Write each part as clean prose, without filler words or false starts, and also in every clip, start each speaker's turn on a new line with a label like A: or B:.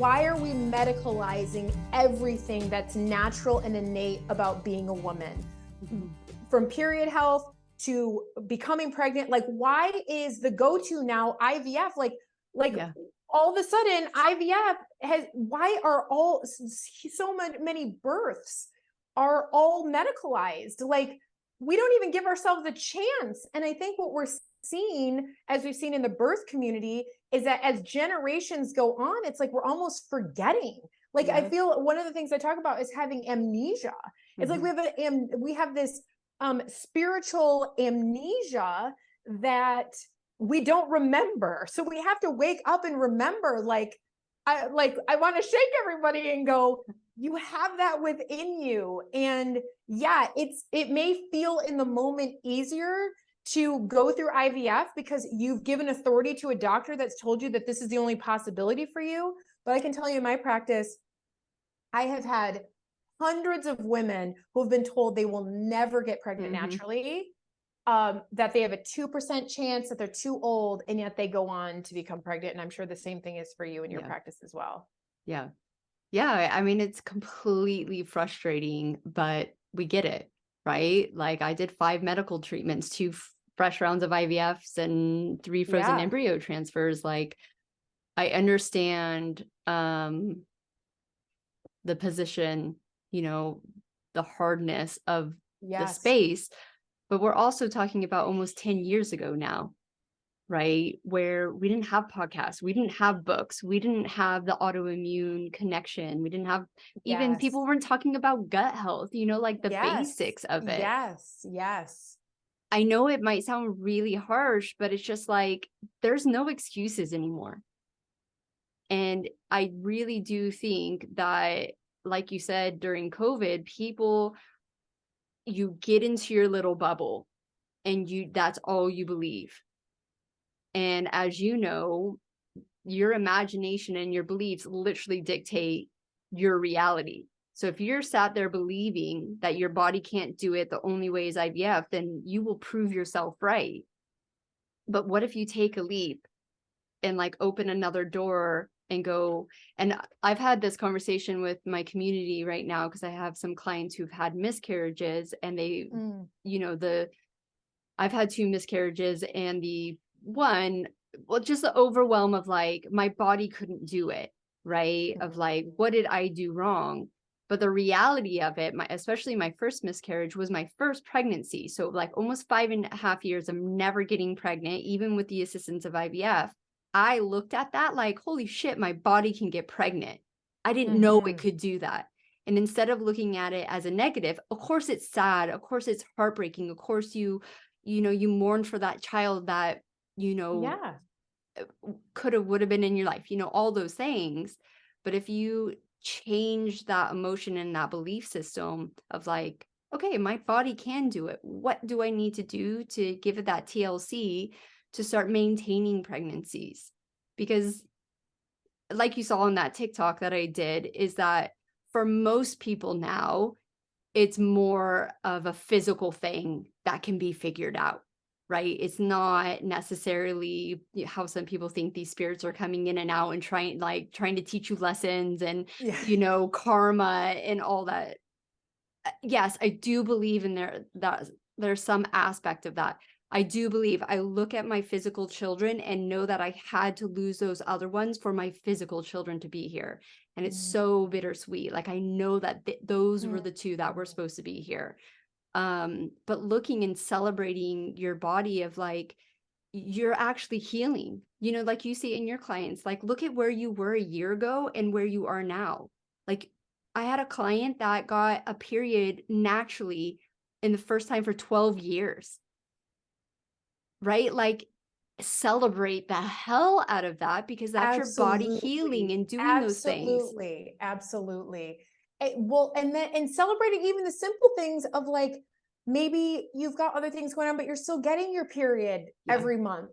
A: why are we medicalizing everything that's natural and innate about being a woman? From period health to becoming pregnant, like why is the go-to now IVF? All of a sudden IVF why are all so many births are all medicalized? Like we don't even give ourselves a chance. And I think what we're seeing, as we've seen in the birth community, is that as generations go on, it's like we're almost forgetting. Like I feel one of the things I talk about is having amnesia. It's like we have this spiritual amnesia that we don't remember. So we have to wake up and remember, I want to shake everybody and go, you have that within you. And yeah, it may feel in the moment easier to go through IVF because you've given authority to a doctor that's told you that this is the only possibility for you. But I can tell you in my practice, I have had hundreds of women who have been told they will never get pregnant naturally, that they have a 2% chance that they're too old, and yet they go on to become pregnant. And I'm sure the same thing is for you in your practice as well.
B: Yeah. Yeah. I mean, it's completely frustrating, but we get it, right? Like I did 5 medical treatments, 2 fresh rounds of IVFs and 3 frozen embryo transfers. Like I understand, the position, the hardness of the space, but we're also talking about almost 10 years ago now, right? Where we didn't have podcasts, we didn't have books, we didn't have the autoimmune connection, we didn't have even people weren't talking about gut health, like the basics of it.
A: Yes.
B: I know it might sound really harsh, but it's just like there's no excuses anymore. And I really do think that, like you said, during COVID, you get into your little bubble and that's all you believe. And as you know, your imagination and your beliefs literally dictate your reality. So if you're sat there believing that your body can't do it, the only way is IVF, then you will prove yourself right. But what if you take a leap and open another door and go? And I've had this conversation with my community right now because I have some clients who've had miscarriages, and they, I've had 2 miscarriages, and just the overwhelm of my body couldn't do it, right? Of what did I do wrong? But the reality of it, especially my first miscarriage, was my first pregnancy. So almost 5.5 years of never getting pregnant, even with the assistance of IVF. I looked at that holy shit, my body can get pregnant. I didn't know it could do that. And instead of looking at it as a negative, of course it's sad. Of course it's heartbreaking. Of course you mourn for that child that, would have been in your life, all those things. But if you change that emotion and that belief system of okay, my body can do it. What do I need to do to give it that TLC to start maintaining pregnancies? Because like you saw in that TikTok that I did, is that for most people now, it's more of a physical thing that can be figured out, right? It's not necessarily how some people think these spirits are coming in and out and trying to teach you lessons and, karma and all that. Yes, I do believe in that there's some aspect of that. I do believe. I look at my physical children and know that I had to lose those other ones for my physical children to be here. And it's so bittersweet. I know that those were the 2 that were supposed to be here. But looking and celebrating your body of you're actually healing, like you see in your clients, look at where you were a year ago and where you are now. I had a client that got a period naturally in the first time for 12 years. Right? Celebrate the hell out of that, because that's your body healing and doing those things.
A: Absolutely. And celebrating even the simple things of maybe you've got other things going on, but you're still getting your period every month.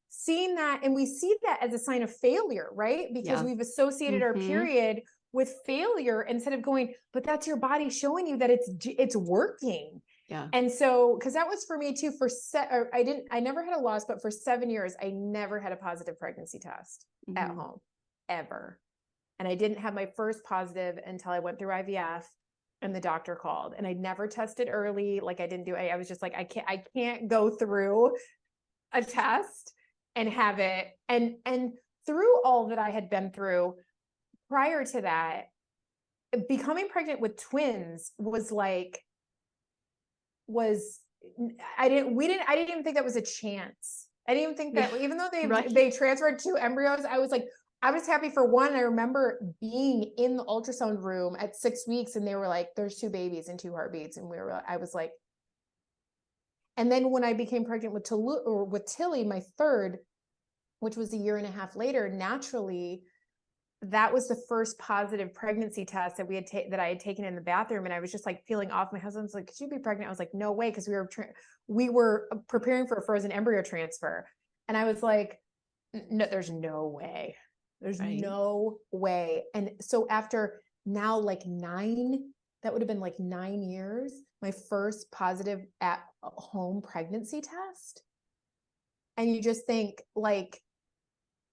A: Seeing that, and we see that as a sign of failure, right? Because we've associated our period with failure instead of going, but that's your body showing you that it's working.
B: Yeah.
A: And so, cause that was for me too, I never had a loss, but for 7 years, I never had a positive pregnancy test at home, ever. And I didn't have my first positive until I went through IVF and the doctor called, and I never tested early. Like I didn't do it. I was just like, I can't go through a test and have it. And through all that I had been through prior to that, becoming pregnant with twins I didn't even think that was a chance. I didn't even think that, even though they transferred 2 embryos, I was happy for one. I remember being in the ultrasound room at 6 weeks and they were like, there's 2 babies and 2 heartbeats. And I was like, and then when I became pregnant with Tilly, my third, which was a year and a half later, naturally, that was the first positive pregnancy test that that I had taken in the bathroom. And I was just like feeling off. My husband's like, could you be pregnant? I was like, no way. Cause we were preparing for a frozen embryo transfer. And I was like, no, there's no way. There's no way. And so after now, like that would have been like 9 years, my first positive at home pregnancy test. And you just think like,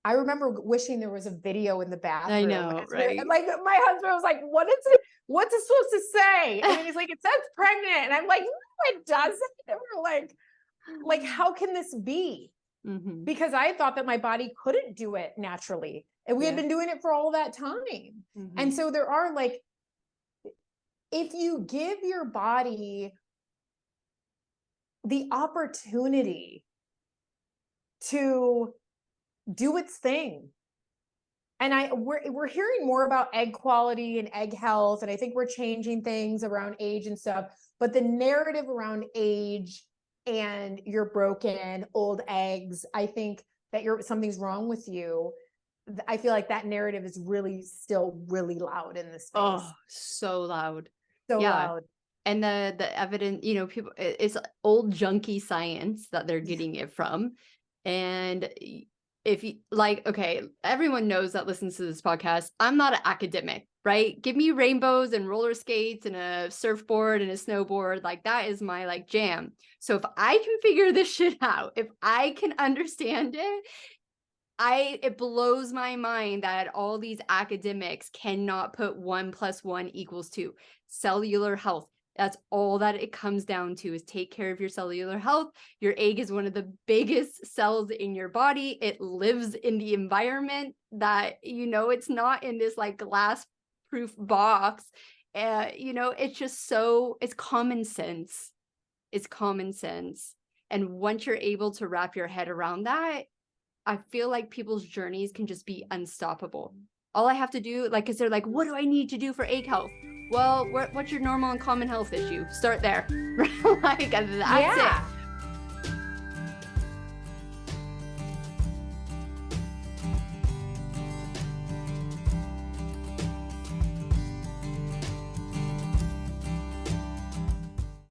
A: I remember wishing there was a video in the bathroom.
B: I know, right?
A: Like my husband was like, what's it supposed to say? And then he's like, it says pregnant. And I'm like, no, it doesn't. And we're like, how can this be?
B: Mm-hmm.
A: Because I thought that my body couldn't do it naturally. And we had been doing it for all that time.
B: Mm-hmm.
A: And so there are like, if you give your body the opportunity to do its thing. And we're hearing more about egg quality and egg health. And I think we're changing things around age and stuff, but the narrative around age and you're broken, old eggs, I think that something's wrong with you. I feel like that narrative is still really loud in this space.
B: Oh, so loud.
A: So loud.
B: And the evidence, people, it's old junky science that they're getting it from. And if you okay, everyone knows that listens to this podcast, I'm not an academic, right? Give me rainbows and roller skates and a surfboard and a snowboard. Like that is my jam. So if I can figure this shit out, if I can understand it, it blows my mind that all these academics cannot put 1 + 1 = 2. Cellular health. That's all that it comes down to, is take care of your cellular health. Your egg is one of the biggest cells in your body. It lives in the environment that, it's not in this glass proof box. It's just it's common sense. It's common sense. And once you're able to wrap your head around that, I feel like people's journeys can just be unstoppable. All I have to do, because they're like, what do I need to do for egg health? Well, what's your normal and common health issue? Start there. That's it.